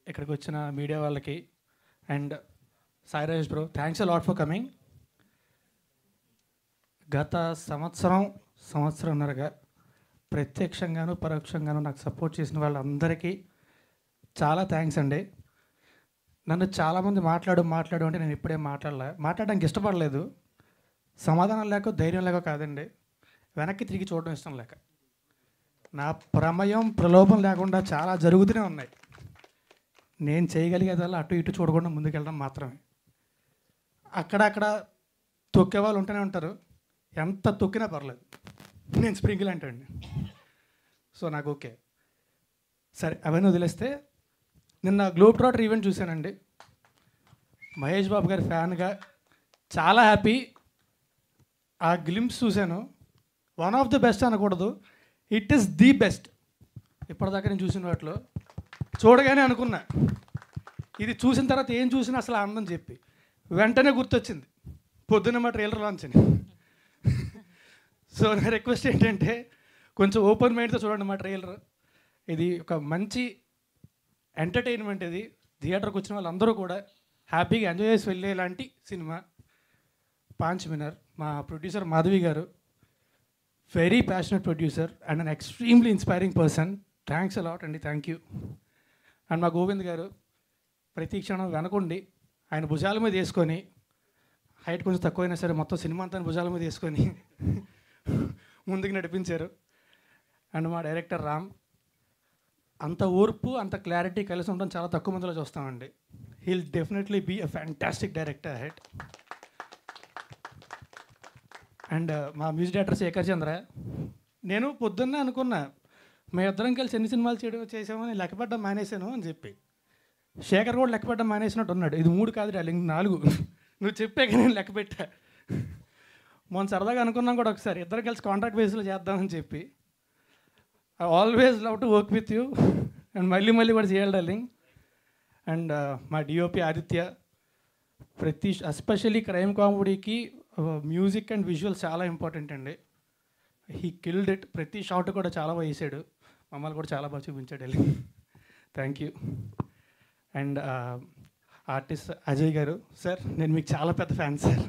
ఇక్కడికి వచ్చిన మీడియా వాళ్ళకి and Sai Rajesh bro, thanks a lot for coming. గత సంవత్సరంన్నరగా ప్రత్యక్షంగాను పరోక్షంగాను నాకు సపోర్ట్ చేసిన వాళ్ళందరికీ చాలా థ్యాంక్స్ అండి. నన్ను చాలామంది మాట్లాడు అంటే నేను ఇప్పుడే మాట్లాడడానికి ఇష్టపడలేదు. సమాధానం లేక ధైర్యం లేక కాదండి, వెనక్కి తిరిగి చూడడం ఇష్టం లేక. నా ప్రమేయం ప్రలోభం లేకుండా చాలా జరుగుతూనే ఉన్నాయి. నేను చేయగలిగేదల్లా అటు ఇటు చూడకుండా ముందుకెళ్ళడం మాత్రమే. అక్కడక్కడ తొక్కే వాళ్ళు ఉంటూనే ఉంటారు, ఎంత తొక్కినా పర్లేదు, నేను స్ప్రింకిల్ అంటండి. సో నాకు ఓకే. సరే, అవన్నీ వదిలేస్తే నిన్న గ్లోబ్ ట్రాటర్ ఈవెంట్ చూశానండి. మహేష్ బాబు గారి ఫ్యాన్గా చాలా హ్యాపీ. ఆ గ్లింప్స్ చూశాను. వన్ ఆఫ్ ది బెస్ట్ అనకూడదు, ఇట్ ఈస్ ది బెస్ట్ ఇప్పటిదాకా నేను చూసిన వాటిలో. చూడగానే అనుకున్నా, ఇది చూసిన తర్వాత ఏం చూసినా అసలు ఆనందం చెప్పి వెంటనే గుర్తొచ్చింది పొద్దున్న మా ట్రైలర్ లాంచ్ అని. సో నా రిక్వెస్ట్ ఏంటంటే కొంచెం ఓపెన్ మైండ్తో చూడండి మా ట్రైలర్. ఇది ఒక మంచి ఎంటర్టైన్మెంట్. ఇది థియేటర్కి వచ్చిన వాళ్ళందరూ కూడా హ్యాపీగా ఎంజాయ్ చేసి వెళ్ళేలాంటి సినిమా. పాంచ్ విన్నర్ మా ప్రొడ్యూసర్ మాధవి గారు, very passionate producer and an extremely inspiring person. Thanks a lot అండి, థ్యాంక్ యూ. అండ్ మా గోవింద్ గారు ప్రతి క్షణం వెనకుండి ఆయన భుజాల మీద వేసుకొని, హైట్ కొంచెం తక్కువైనా సరే మొత్తం సినిమా అంతా భుజాల మీద వేసుకొని ముందుకు నడిపించారు. అండ్ మా డైరెక్టర్ రామ్, అంత ఓర్పు అంత క్లారిటీ కలిసి ఉండడం చాలా తక్కువ మందిలో చూస్తామండి. He'll definitely be a fantastic director head. And మా మ్యూజిక్ డైరెక్టర్ శేఖర్ చంద్ర, నేను పొద్దున్నే అనుకున్నా మేము ఇద్దరం కలిసి ఎన్ని సినిమాలు చేసామని లెక్కపడ్డం మానేశాను అని చెప్పి. శేఖర్ కూడా లెక్కపడ్డం మానేసినట్టు ఉన్నాడు. ఇది 3 కాదు డార్లింగ్, 4 నువ్వు చెప్పాక నేను లెక్క పెట్టా. మొన్న సరదాగా అనుకున్నాం కూడా ఒకసారి ఇద్దరం కలిసి కాంట్రాక్ట్ బేస్లో చేద్దామని చెప్పి. I always love to work with you and మళ్ళీ కూడా చేయాలి డార్లింగ్. అండ్ మా డిఓపి ఆదిత్య, ఎస్పెషల్లీ క్రైమ్ కామెడీకి మ్యూజిక్ అండ్ విజువల్స్ చాలా ఇంపార్టెంట్ అండి. He killed it. ప్రతి షాట్ కూడా చాలా బాగా వేసాడు, మమ్మల్ని కూడా చాలా బాగా చూపించాడు వెళ్ళి. Thank you. And artist Ajay గారు, సార్ నేను మీకు చాలా పెద్ద ఫ్యాన్ సార్.